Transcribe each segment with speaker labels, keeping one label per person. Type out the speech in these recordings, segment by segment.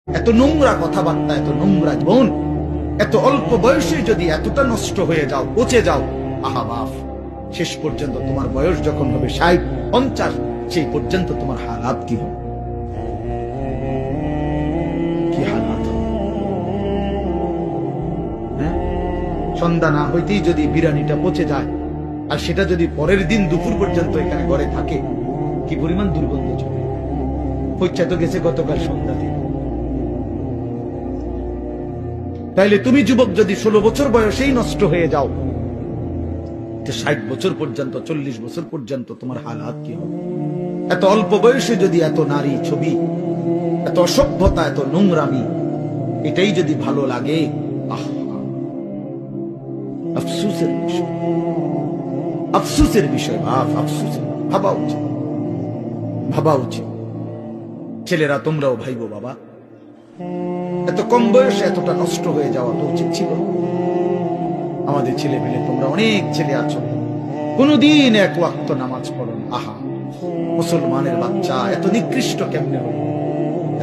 Speaker 1: এত নোংরা কথাবার্তা, এত নোংরা জীবন, এত অল্প বয়সে যদি এতটা নষ্ট হয়ে যাও, পচে যাও, আহা বাপ, শেষ পর্যন্ত তোমার বয়স যখন হবে 60-50, সেই পর্যন্ত তোমার হালাত কি হবে? কি হালাত হবে? সন্ধ্যা না হইতেই যদি বিরিয়ানিটা পচে যায়, আর সেটা যদি পরের দিন দুপুর পর্যন্ত এখানে ঘরে থাকে, কি পরিমাণ দুর্গন্ধ চলে। পচা তো গেছে গতকাল সন্ধ্যাতে। তাইলে তুমি যুবক যদি 16 বছর বয়সেই নষ্ট হয়ে যাও, 60 বছর পর্যন্ত, 40 বছর পর্যন্ত তোমার হালাত কি হবে? এত অল্প বয়সে যদি এত নারী ছবি, এত অসভ্যতা, এত নোংরামি, এটাই যদি ভালো লাগে, আফসোসের বিষয়, আফসোসের বিষয় বাপ, আফসোসের। ভাবা উচিত, ভাবা উচিত। ছেলেরা তোমরাও ভাইবো বাবা, এত কম বয়সে এতটা নষ্ট হয়ে যাওয়া তো উচিত ছিল। আমাদের ছেলে মেয়ে, তোমরা অনেক ছেলে আছো, কোনদিন এক ওয়াক্ত নামাজ পড়ো না। আহা, মুসলমানের বাচ্চা এত নিকৃষ্ট কেমনে হল?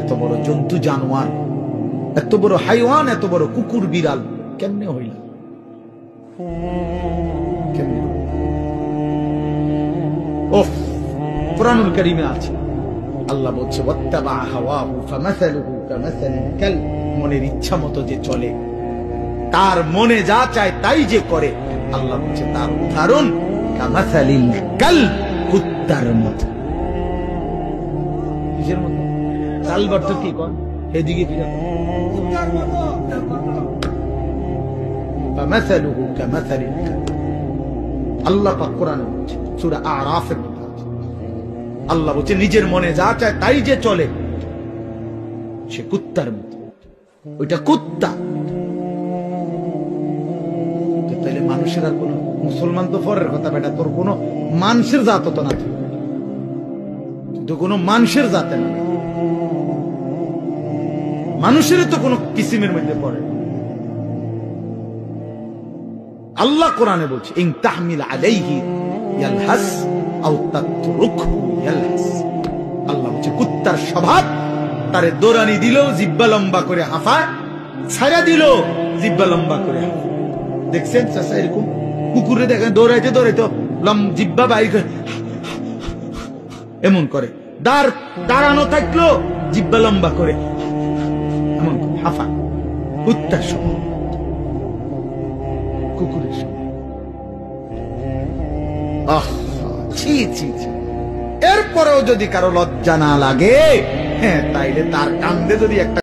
Speaker 1: এত বড় জন্তু জানোয়ার, এত বড় হাইওয়ান, এত বড় কুকুর বিড়াল কেমনে হইল? কেমনে? ওহ, কুরআনুল কারীমে আছে, আল্লাহ বলছে ওয়াত্তাবা হাওয়াহু ফামাসালুহু কামাসালিল কালব, মনের ইচ্ছা মতো যে চলে, তার মনে যা চায় তাই যে করে, আল্লাহ বলছে তার উদাহরণ কামাসালিল কালব, কুত্তার মতো। কিসের মতো? কালব অর্থ কি কোন? এদিকে ফিরে, কুত্তার মতো। ফামাসালুহু কামাসালিল কালব, আল্লাহ পাক কোরআনে বলছে, সূরা আরাফের মধ্যে আল্লাহ বলছে নিজের মনে যা চায় তাই যে চলে, সে কুত্তার মতো। ওইটা কুত্তা। তাইলে মানুষের আর কোন, মুসলমান তো পরের কথা বেটা, তোর কোন মানুষের জাত তো না, তো কোন মানুষের জাতে না, মানুষের তো কোন কিসিমের মধ্যে পড়ে। আল্লাহ কোরআনে বলছে ইন তাহমিল আলাইহি ইয়ালহাস আও তাতরুকহু ইয়ালহাস। আল্লাহ বলছে কুত্তার স্বভাব, তারে দৌড়ানি দিলেও জিহ্বা লম্বা করে হাঁফায়, ছাড়া দিল জিহ্বা লম্বা করে হাঁফায়। দেখছেন চাচা এরকম কুকুরে দেখেন দৌড়াইতে দৌড়াইতে জিহ্বা বাইর করে এমন করে, দাঁড়ানো থাকলো জিহ্বা লম্বা করে এমন করে হাঁফায়। কুত্তার স্বভাব, কুকুরের স্বভাব। আহ, ছি ছি ছি। এরপরেও যদি কারো লজ্জা না লাগে, হ্যাঁ, তাইলে তার কান্দে যদি একটা